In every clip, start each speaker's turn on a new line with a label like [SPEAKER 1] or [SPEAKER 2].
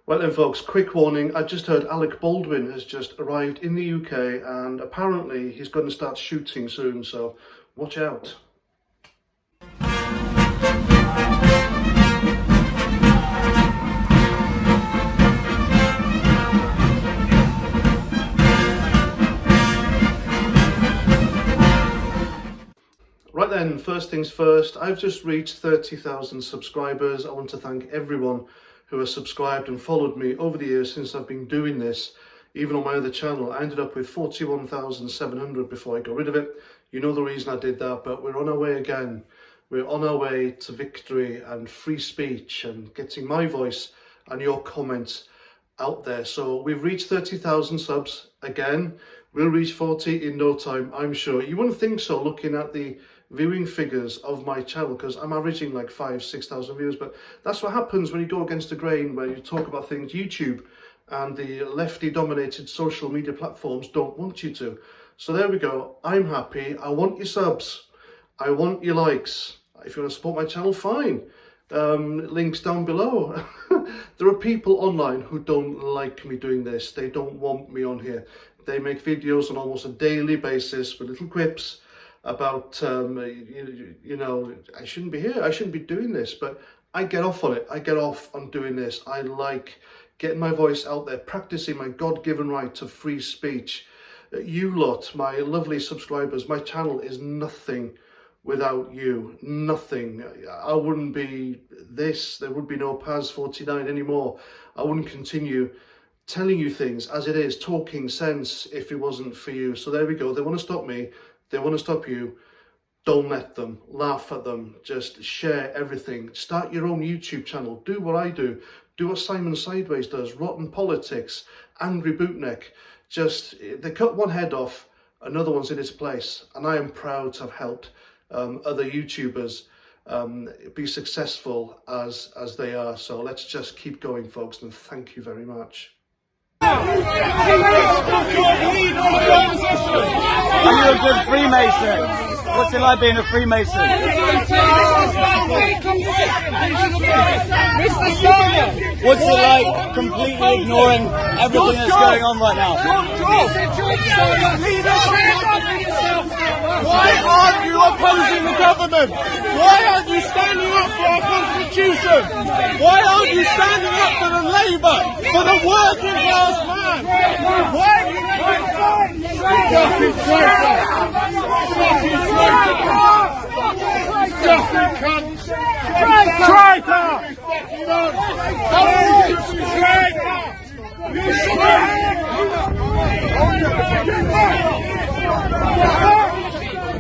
[SPEAKER 1] Well then folks, quick warning, I've just heard Alec Baldwin has just arrived in the UK and apparently he's going to start shooting soon, so watch out. Right then, first things first, I've just reached 30,000 subscribers. I want to thank everyone who has subscribed and followed me over the years since I've been doing this. Even on my other channel, I ended up with 41,700 before I got rid of it. You know the reason I did that, but we're on our way again. We're on our way to victory and free speech and getting my voice and your comments out there. So we've reached 30,000 subs again. We'll reach 40 in no time, I'm sure. You wouldn't think so looking at the viewing figures of my channel, because I'm averaging like 5,000-6,000 views, but that's what happens when you go against the grain, where you talk about things YouTube and the lefty dominated social media platforms don't want you to. So there we go. I'm happy. I want your subs. I want your likes. If you want to support my channel, fine. Links down below. There are people online who don't like me doing this. They don't want me on here. They make videos on almost a daily basis with little quips about, you know, I shouldn't be here, I shouldn't be doing this, but I get off on it. I get off on doing this. I like getting my voice out there, practicing my God-given right to free speech. You lot, my lovely subscribers, my channel is nothing without you, nothing. I wouldn't be this, there would be no Paz 49 anymore. I wouldn't continue telling you things as it is, talking sense, if it wasn't for you. So there we go. They want to stop me. They want to stop you. Don't let them. Laugh at them. Just share everything. Start your own YouTube channel. Do what I do. Do what Simon Sideways does. Rotten Politics. Angry Bootneck. Just, they cut one head off, another one's in its place. And I am proud to have helped other YouTubers be successful as they are. So let's just keep going, folks, and thank you very much.
[SPEAKER 2] Are you a good Freemason? What's it like being a Freemason? What's it like completely ignoring everything that's going on right now? Why aren't you opposing the government? Why aren't you standing up for our constitution? Why aren't you standing up for the Labour, for the working class man? Why are you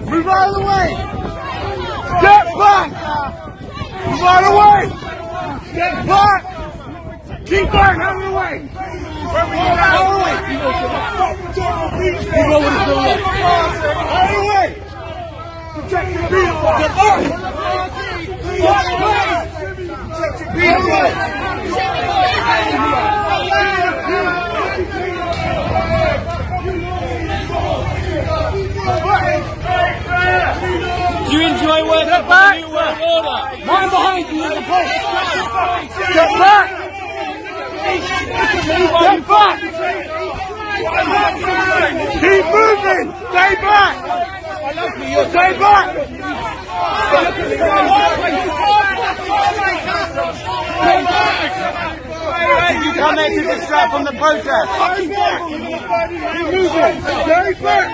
[SPEAKER 2] move out of the way! Get back! Move out of the way! Get back! Keep back out of the way! Out of the way! You know what it's doing. Out of the way! Protect your people! Get back! Protect your people! Do you enjoy working for the New World Order? Man behind you in the post! Get back! Get back! Keep moving! Stay back! Stay back! Did you come here to distract from the protest? Keep moving! Stay back!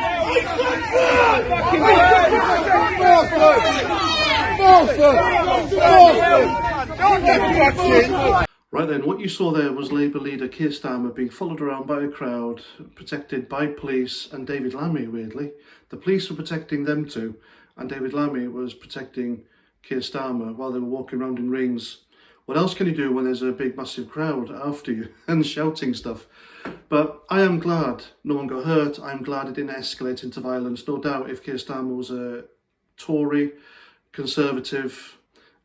[SPEAKER 1] Right then, what you saw there was Labour leader Keir Starmer being followed around by a crowd, protected by police and David Lammy, weirdly. The police were protecting them too, and David Lammy was protecting Keir Starmer while they were walking around in rings. What else can you do when there's a big massive crowd after you and shouting stuff? But I am glad no one got hurt. I'm glad it didn't escalate into violence. No doubt if Keir Starmer was a Tory, Conservative,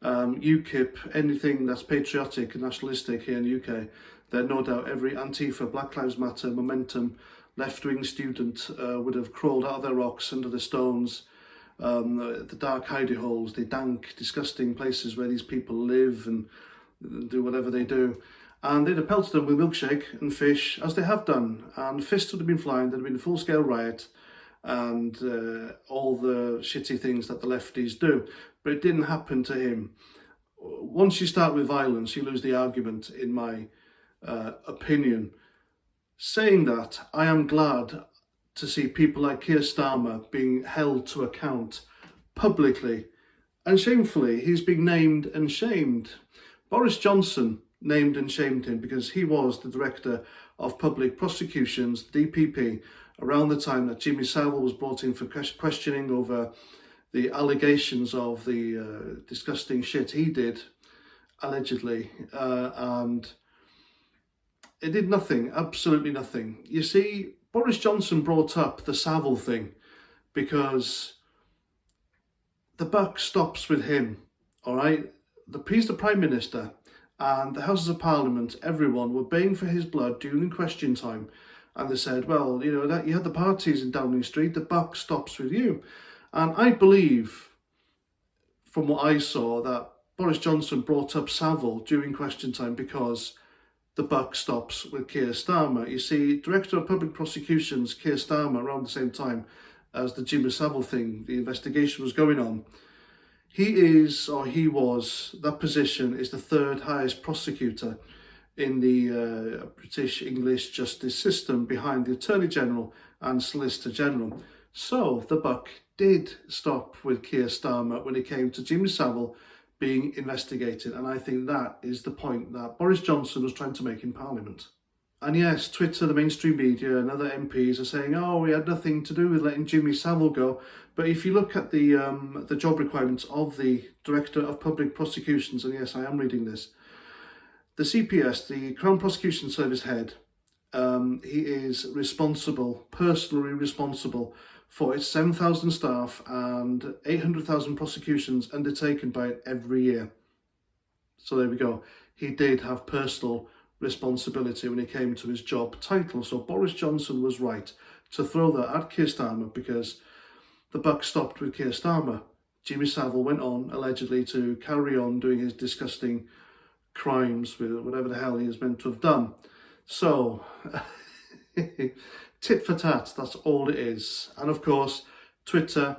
[SPEAKER 1] UKIP, anything that's patriotic and nationalistic here in the UK, then no doubt every Antifa, Black Lives Matter, Momentum, left-wing student would have crawled out of their rocks, under the stones, the dark hidey holes, the dank, disgusting places where these people live and do whatever they do. and they'd have pelted them with milkshake and fish, as they have done, and fists would have been flying, there'd have been a full-scale riot, and all the shitty things that the lefties do. But it didn't happen to him. Once you start with violence, you lose the argument, in my opinion. Saying that, I am glad to see people like Keir Starmer being held to account publicly, and shamefully he's being named and shamed. Boris Johnson named and shamed him because he was the Director of Public Prosecutions, DPP, around the time that Jimmy Savile was brought in for questioning over the allegations of the disgusting shit he did, allegedly, and it did nothing, absolutely nothing. You see, Boris Johnson brought up the Savile thing because the buck stops with him, all right? He's the Prime Minister, and the Houses of Parliament, everyone, were baying for his blood during question time. And they said, well, you know, that you had the parties in Downing Street, the buck stops with you. And I believe, from what I saw, that Boris Johnson brought up Savile during question time because the buck stops with Keir Starmer. You see, Director of Public Prosecutions, Keir Starmer, around the same time as the Jimmy Savile thing, the investigation was going on, he is, or he was, that position is the third highest prosecutor in the British English justice system, behind the Attorney General and Solicitor General. So the buck did stop with Keir Starmer when it came to Jimmy Savile being investigated, and I think that is the point that Boris Johnson was trying to make in Parliament. And yes, Twitter, the mainstream media and other MPs are saying, oh, we had nothing to do with letting Jimmy Savile go. But if you look at the job requirements of the Director of Public Prosecutions, and yes, I am reading this, the CPS, the Crown Prosecution Service head, he is responsible, personally responsible, for its 7,000 staff and 800,000 prosecutions undertaken by it every year. So there we go. He did have personal responsibility when it came to his job title. So Boris Johnson was right to throw that at Keir Starmer because the buck stopped with Keir Starmer. Jimmy Savile went on, allegedly, to carry on doing his disgusting crimes with whatever the hell he is meant to have done. So, tit for tat, that's all it is. And of course, Twitter,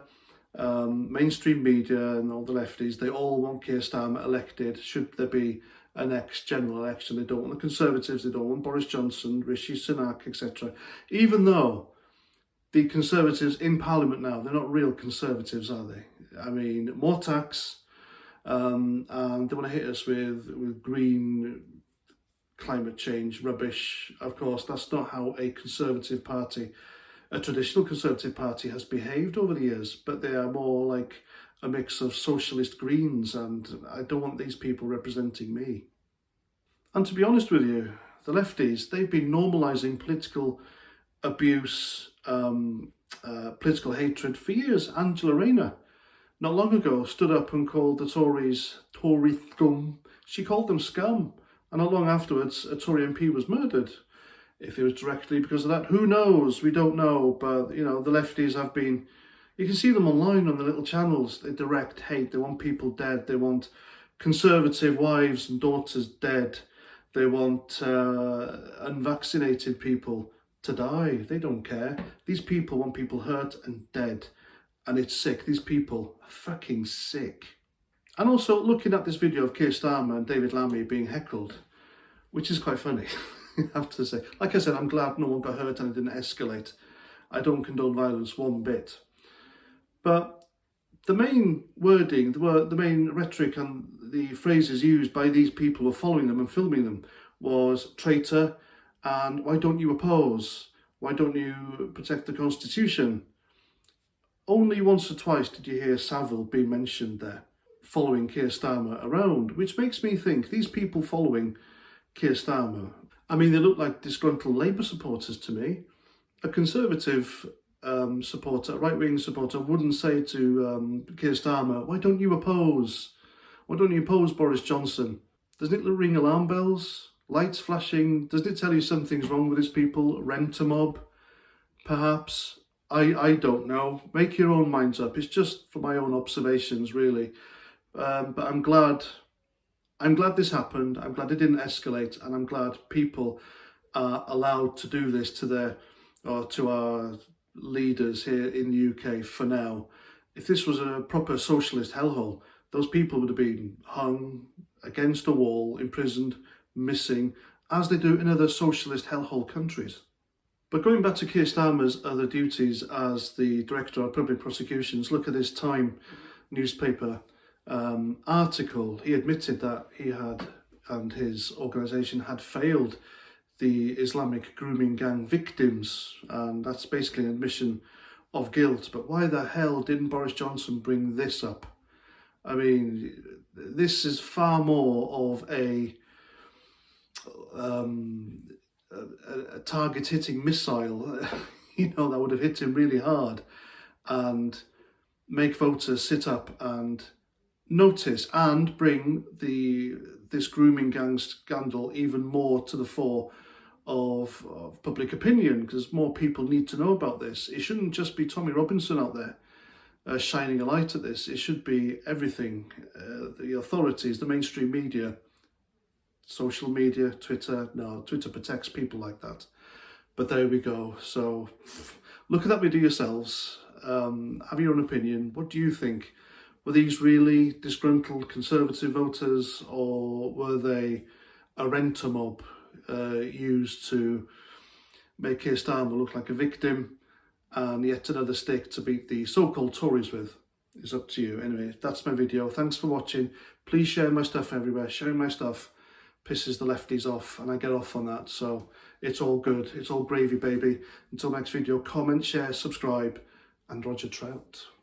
[SPEAKER 1] mainstream media and all the lefties, they all want Keir Starmer elected should there be a next general election. They don't want the Conservatives, they don't want Boris Johnson, Rishi Sunak, etc. Even though the Conservatives in Parliament now, they're not real Conservatives, are they? I mean, more tax, and they want to hit us with green climate change rubbish. Of course, that's not how a Conservative party, a traditional Conservative party, has behaved over the years, but they are more like a mix of socialist greens, and I don't want these people representing me. And to be honest with you, the lefties, they've been normalising political abuse, political hatred for years. Angela Rayner, not long ago, stood up and called the Tories Tory scum. She called them scum. And not long afterwards, a Tory MP was murdered. If it was directly because of that, who knows? We don't know. But, you know, the lefties have been... You can see them online on the little channels. They direct hate. They want people dead. They want Conservative wives and daughters dead. They want unvaccinated people to die. They don't care. These people want people hurt and dead. And it's sick. These people are fucking sick. And also, looking at this video of Keir Starmer and David Lammy being heckled, which is quite funny, I have to say. Like I said, I'm glad no one got hurt and it didn't escalate. I don't condone violence one bit. But the main wording, the main rhetoric and the phrases used by these people who were following them and filming them was traitor and why don't you oppose? Why don't you protect the Constitution? Only once or twice did you hear Savile being mentioned there, following Keir Starmer around, which makes me think these people following Keir Starmer, I mean, they look like disgruntled Labour supporters to me. A Conservative supporter, a right-wing supporter, wouldn't say to Keir Starmer, why don't you oppose? Why don't you oppose Boris Johnson? Doesn't it ring alarm bells? Lights flashing? Doesn't it tell you something's wrong with these people? Rent a mob, perhaps? I don't know. Make your own minds up. It's just for my own observations, really. But I'm glad I'm glad this happened. I'm glad it didn't escalate, and I'm glad people are allowed to do this to our leaders here in the UK for now. If this was a proper socialist hellhole, those people would have been hung against a wall, imprisoned, missing, as they do in other socialist hellhole countries. But going back to Keir Starmer's other duties as the Director of Public Prosecutions, look at this Time newspaper article. He admitted that he had, and his organisation had, failed the Islamic grooming gang victims, and that's basically an admission of guilt. But why the hell didn't Boris Johnson bring this up? I mean, this is far more of a target-hitting missile, that would have hit him really hard and make voters sit up and notice and bring this grooming gang scandal even more to the fore of public opinion, because more people need to know about this. It shouldn't just be Tommy Robinson out there shining a light at this. It should be everything, the authorities, the mainstream media, social media, Twitter. No, Twitter protects people like that. But there we go. So look at that video yourselves. Have your own opinion. What do you think? Were these really disgruntled Conservative voters, or were they a renter mob used to make Keir Starmer look like a victim and yet another stick to beat the so-called Tories with? It's up to you. Anyway, that's my video. Thanks for watching. Please share my stuff everywhere. Sharing my stuff pisses the lefties off, and I get off on that, so it's all good. It's all gravy, baby. Until next video, comment, share, subscribe, and Roger Trout.